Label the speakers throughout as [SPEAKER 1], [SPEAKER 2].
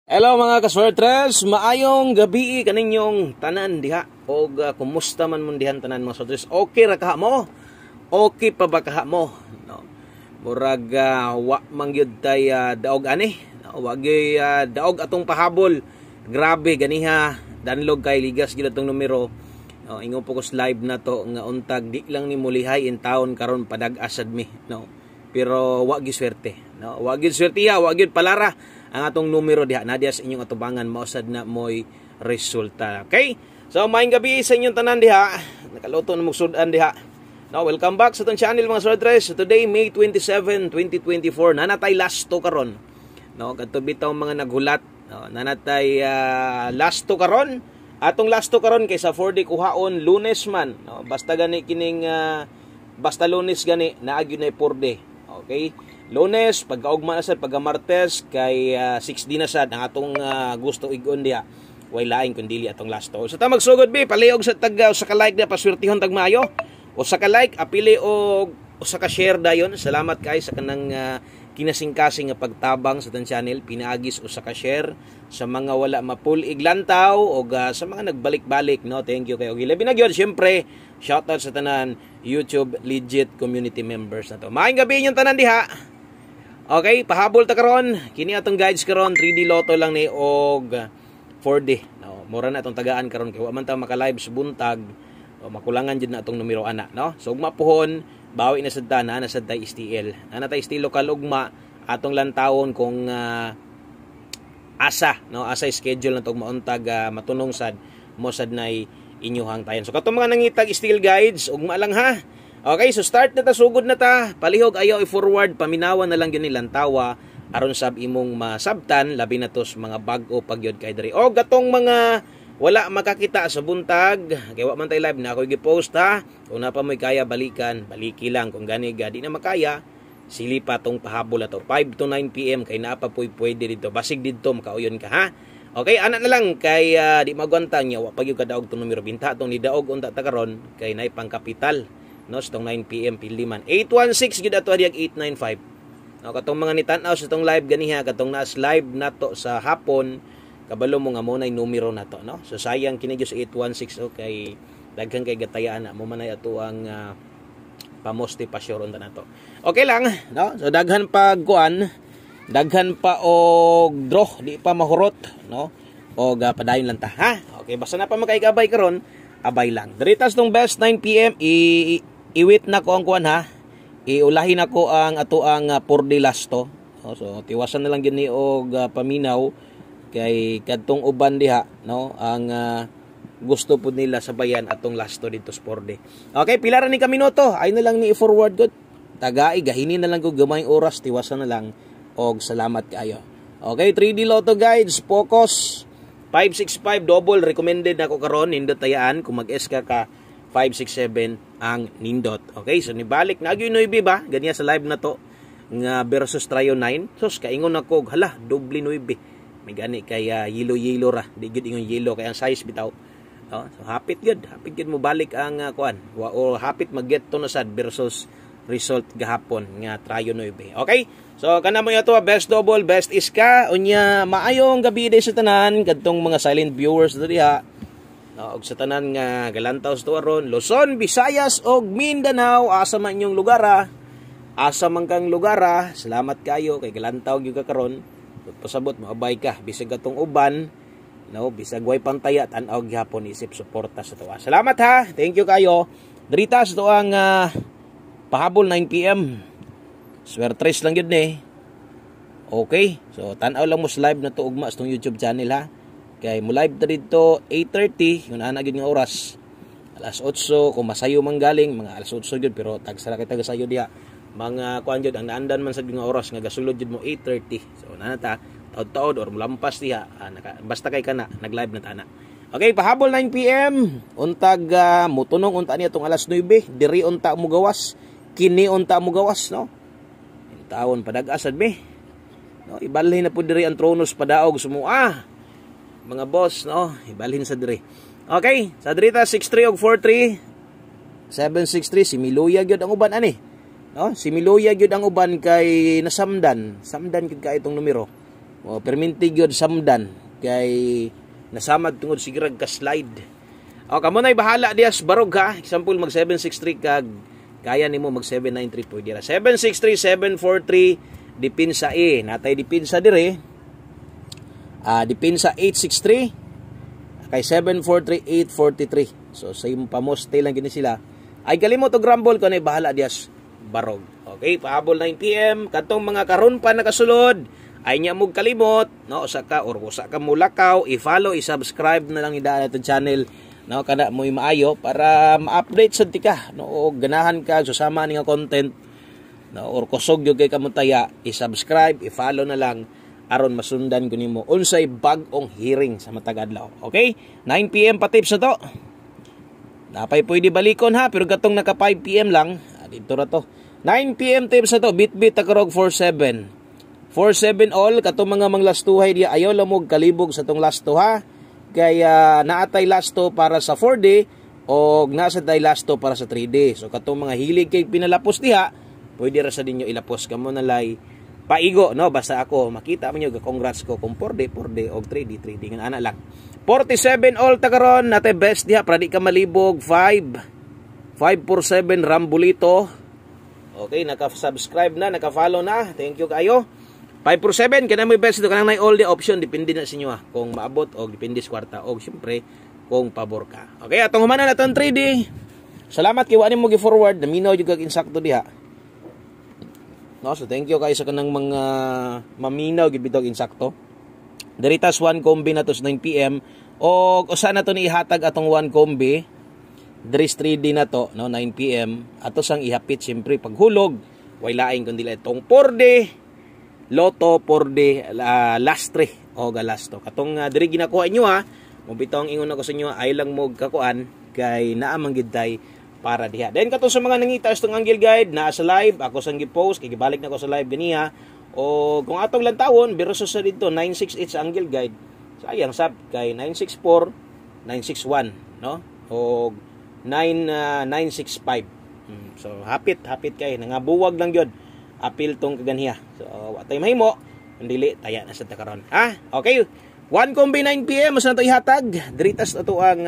[SPEAKER 1] Hello mga kaswertres, maayong gabi kaninyong tanan diha o kumusta man mong dihan tanan mga kaswertres. Okay ra kaha mo? Okay pa ba kaha mo? No. Murag wa mangyud tay daog ani. No, wagi daog atong pahabol. Grabe ganiha, danlog kay ligas gid atong numero. No, ingon po ko live na to nga untag di lang ni mulihay in town karon padag-asad mi. No. Pero wa gi swerte. No, wa gi swerte ha, wa gi palara. Ang atong numero diha na diha sa inyong atubangan mausad na mo'y resulta. Okay? So maayong gabi sa inyong tanan diha. Nakaluto na magsudan diha. Now, welcome back sa itong channel mga swordres. So today May 27, 2024 nanatay last to karon. No, kadto bitaw mga naghulat. No, nanatay last to karon. Atong last to karon kaysa 4 day kuhaon Lunes man. No, basta gani kining basta Lunes gani naagyo na 4 day. Okay? Lunes, pagkaugma na sad, pagka Martes, kay 6 din na sad ang atong gusto igon diha. Way laing kundi atong last to. So ta magsugod bi, paliog sa tag sa ka-like na paswertihon tag maayo. O sa ka-like, apili o sa ka-share dayon. Salamat kay sa kanang kinasingkasing nga pagtabang sa tan channel, pinaagis o sa ka-share sa mga wala mapulig lantaw o sa mga nagbalik-balik, no. Thank you kayo. Labi na gyud syempre, shoutout sa tanan YouTube legit community members na to. Maayong gabi yung tanan diha. Okay, pahabol ta karon. Kini atong guides karon 3D Lotto lang ni og 4D. No, mura na atong tagaan karon kay wa man ta maka-live sa buntag. O makulangan jud na atong numero ana, no? So ugma puhon, bawi na sad ta na sad tay STL. Ana tay STL lokal ugma atong lantawon kung asa, no? Asa schedule na tong mauntag matunong sad mo sad nay inyuhang tayon. So katong mga nangitag STL guides, ugma lang ha. Okay, so start na ta, sugod na ta. Palihog ayaw i-forward, paminawan na lang yun nilang tawa aron sab imong masabtan labi na tos mga bag-o pagyod kay diri. O gatong mga wala makakita sa buntag, kay wa man tay live na ako gi-post ha. Kung na pa mo'y kaya balikan, baliki lang. Kung gani di na makaya, silipa tong pahabol na to 5 to 9 PM kay naa pa pwede dito. Basig didto makauyon ka ha. Okay, ana na lang kay di magwantang nya wa pagyud kadaog tong numero binta tong ni daog unta ta karon kay naay pang kapital. No, sa 9 PM pildiman 816 gid ato diag 895. No, katong mga nitan-aw sa tong live ganiha, katong nas live nato sa hapon, kabalo mo nga mo nay numero nato, no. So sayang kini sa 816 okay. Daghan kay gatayaan na mo manay ato ang pamoste pa sure on nato. Okay lang, no. So daghan pa kuan, daghan pa og draw, di pa mahurot, no. Og padayon lang ta, ha. Okay, basta na pa makaigabay karon, abay lang. Diritas tong best 9 PM iwit na ko ang kuan ha. Iulahin ako ang ato ang 4D last to. So tiwasan na lang gini og paminaw kay kadtong uban diha, no, ang gusto pud nila sabayan atong last to dito sa 4D. Okay, pila ra ni ka minuto? Ay na lang ni i-forward gud. Tagai gahini na lang ko gamay oras, tiwasan na lang og salamat kaayo. Okay, 3D Lotto guides, focus 565 double recommended nako karon, nindot tayaan kung mag-SK ka 567 ang nindot. Okay, so nibalik na agyo 9 ba? Ganiya sa live na to nga versus trio 9. Sus kaingon ako hala doble 9. May gani kay yellow ra. Di gyud ingon yellow kay ang size bitaw. So hapit gyud mo balik ang kuan. O hapit mag-get to na sad versus result gahapon nga trio 9. Okay? So kana mo yato best double, best iska unya maayong gabi sa tanan kadtong mga silent viewers diha. Og sa tanan nga galantaw sa tuwaron, Luzon, Visayas og Mindanao, asa man inyong lugar asa man kang lugar salamat kayo kay galantaw gyud ka karon. Pasabot maabay ka bisag atong uban, no, bisag way pantaya tan-aw gyapon isip suporta sa tuwa. Salamat ha. Thank you kayo. Drita sa tuang pahabol 9 PM. Swertres lang gyud ni. Okay, so tan-aw lang mo sa live na to ugma sa tong YouTube channel ha. Kay mo live ta dito 8:30 yung ana gyud nga oras. Alas 8 kung masayo man galing mga alas 8 gyud pero tagsara kay tagasayo diha. Mga kuan gyud ang naandan man sa nga oras nga gasulod gyud mo 8:30. So nana ta taud-taud or mulampas diha basta kay kana nag-live na tana. Okay, pahabol 9 PM untag mutunong unta niya tong alas 9 diri unta mo gawas. Kini unta mo gawas, no. Taon padag-asad be. No, ibalhin na pud diri ang Tronos padaog sumua. Mga boss, no, ibalhin sa dire. Okay, sa drita 63 og 43 763 si Miluya gyud ang uban ani. No, si Miluya gyud ang uban kay nasamdan. Samdan gyud ka itong numero. O perminti gyud samdan kay nasamad tungod sigurag ka slide. O kamo nay bahala dias barog ha. Example mag 763 kag kaya nimo mag 793 pwede ra. 763 743 dipinsa E. Natay dipinsa dire. Dipinsa 863 kay 743 843. So same pamoste lang gini sila. Ay kalimot og rumble kanay bahala dias barog. Okay, pahabol 9 PM kadtong mga karon pa nakasulod ay nya mog kalimot no usa ka mulakaw i-follow i-subscribe na lang ida natin channel no kada mo maayo para ma-update sad ti ka no og ganahan ka susama ni nga content no or kusog gyud kay kamutaya i-subscribe i-follow na lang aron masundan ko nimo unsay bag-ong hearing sa matag adlaw. Okay? 9 PM pa tips na to. Napay pwede balikon ha pero gatong naka 5 PM lang dito ra to. 9 PM tips na to bit takarog 47 all katong mga manglastuhay diya ayaw lamog kalibog sa tong lasto ha kaya naatay lasto para sa 4D o nasa tay lasto para sa 3D. So katong mga hilig kay pinalapos diha pwede ra sa dinyo ilapos kamo nalay paigo no basta ako makita mo nyo congrats ko kung 4D og 3D nga ana lang. 47 all takaron natay best diha para di ka malibog 547 Rambulito. Okay, naka-subscribe na, naka-follow na. Thank you kayo. 547 kana may best ito kanang nay all the option depende na sa inyo kung maabot og depende sa kwarta og syempre kung pabor ka. Okay, atong humanan atong 3D. Salamat kay wani mo gi-forward naminaw jud kag insakto diha. No, so thank you kayo sa kanang mga maminaw gid bitog insakto. Diritas 1 combi na to sa 9 PM og usa na to ni ihatag atong 1 combi. Dris 3D na to no 9 PM ato sang ihapit siyempre paghulog way laing kundi itong 4D Lotto 4D lastre o galasto katong diri ginakuha inyo ha mo bitong ingon ako sa inyo ay lang mo kakuan kay naa man gid tay para diha. Then katong sa mga nangita itong angle guide naa sa live ako sang gi-post kay gibalik na ko sa live ganiha o kung atong lantawon versus sa dito 968 sa angle guide sayang sab kay 964 961 no o 965 so hapit kay nangabuwag lang gyud apil tong kaganiha so watay mahimo dili taya na sa takaron ha okay 1 combi 9 PM sa nato ihatag diritas ato ang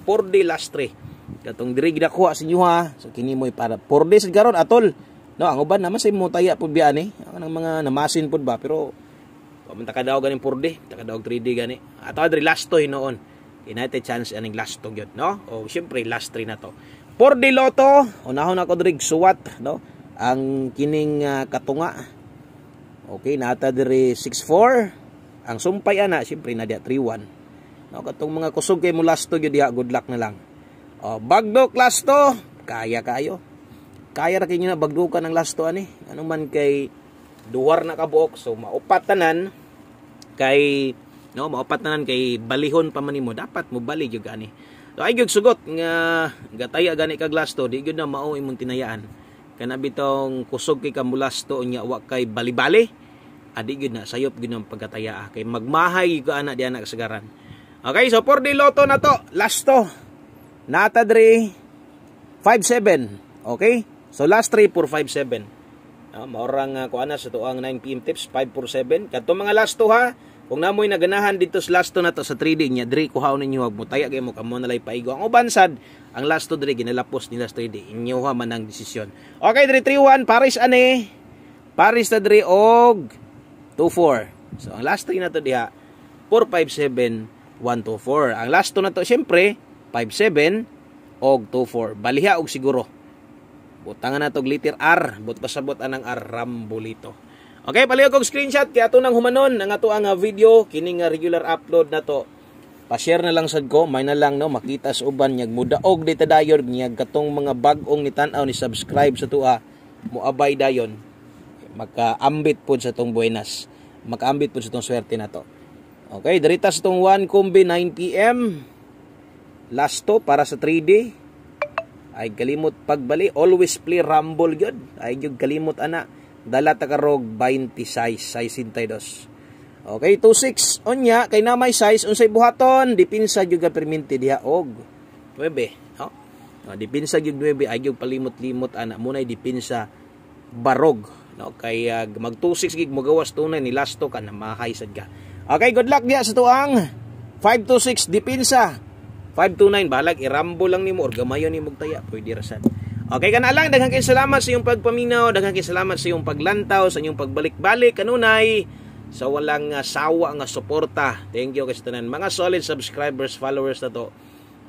[SPEAKER 1] 4D lastre katong diri gidakuha sa inyo ha so kini mo para 4D sa karon atol no ang uban naman sa imo taya pud biya ni ang mga namasin pud ba pero man takadaw ganing 4D takadaw 3D gani ato diri lasto hinoon United chance aning lasto gyud no o syempre last 3 na to 4D Lotto unahon ako diri suwat no ang kining katunga okay nata diri 64 ang sumpay ana syempre na dia 31 no katong mga kusog kay mo lasto gyud diha good luck na lang o bagdok lasto kaya kayo kaya ra kinyo na bagdukan ang lasto ani ano man kay duwar na kabuok so maupat tanan kay no maupat tanan kay balihon pa man nimo dapat mo bali gyud ani so ay gyud sugot nga gataya gani kag lasto di gyud na mao imong tinayaan kana bitong kusog kay kamulasto nya wa kay bali-bali adi gyud na sayop gyud ang pagkataya kay magmahay gyud ana di ana kasagaran. Okay, so 4D Lotto na to lasto nata diri 57 okay so last 3 for 57 maorang kuana sa tuang 9 PM tips 547 kadto mga lasto ha kung namoy naganahan dito sa lasto na to sa 3D nya diri kuhaon ninyo wag mo taya kay mo kamo nalay paigo ang uban sad ang lasto diri ginalapos nila sa 3D inyo ha man ang desisyon. Okay diri 31 Paris ani Paris ta diri og 24 so ang last 3 na to diha 457 124 ang lasto na to syempre 57 og 24 baliha og siguro butangan na tog letter R but pasabot anang R Rambulito. Okay, palihog og screenshot kay ato nang humanon ang ato ang video kining regular upload na to. Pa-share na lang sad ko, may na lang no makita sa uban nyag mudaog dita dayon nyag katong mga bag-ong ni tan-aw ni subscribe sa tuwa moabay dayon. Makaambit pud sa tong buenas. Makaambit pud sa tong swerte na to. Okay, dirita sa tong 1 combi 9 PM. Lasto para sa 3D. Ay kalimot pagbali, always play rumble gyud. Ay gyud kalimot ana. Dala ta karog 20 size 62. Okay, 26 onya kay na may size unsay buhaton dipinsa gyud ka perminti diha og 9 no dipinsa gyud 9 ay gyud palimot-limot ana munay dipinsa barog no, kay mag 2-6 gig mo gawas tunay ni lasto ka na mahay sad ka. Okay, good luck diya sa tuang 5-6 depensa. 5-9 balag irambo lang nimo or gamayon nimo taya pwede rasan. Okay ka na lang, daghang kay salamat sa iyong pagpaminaw, daghang kay salamat sa iyong paglantaw, sa iyong pagbalik-balik kanunay sa walang sawa nga suporta. Thank you kay sa tanan mga solid subscribers, followers na to.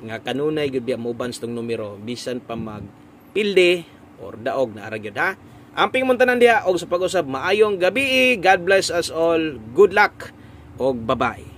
[SPEAKER 1] Nga kanunay gyud biya mo bans tong numero bisan pa magpilde or daog na ara gyud ha. Amping mun tanan diha og sa pag-usab maayong gabi. God bless us all. Good luck og bye-bye.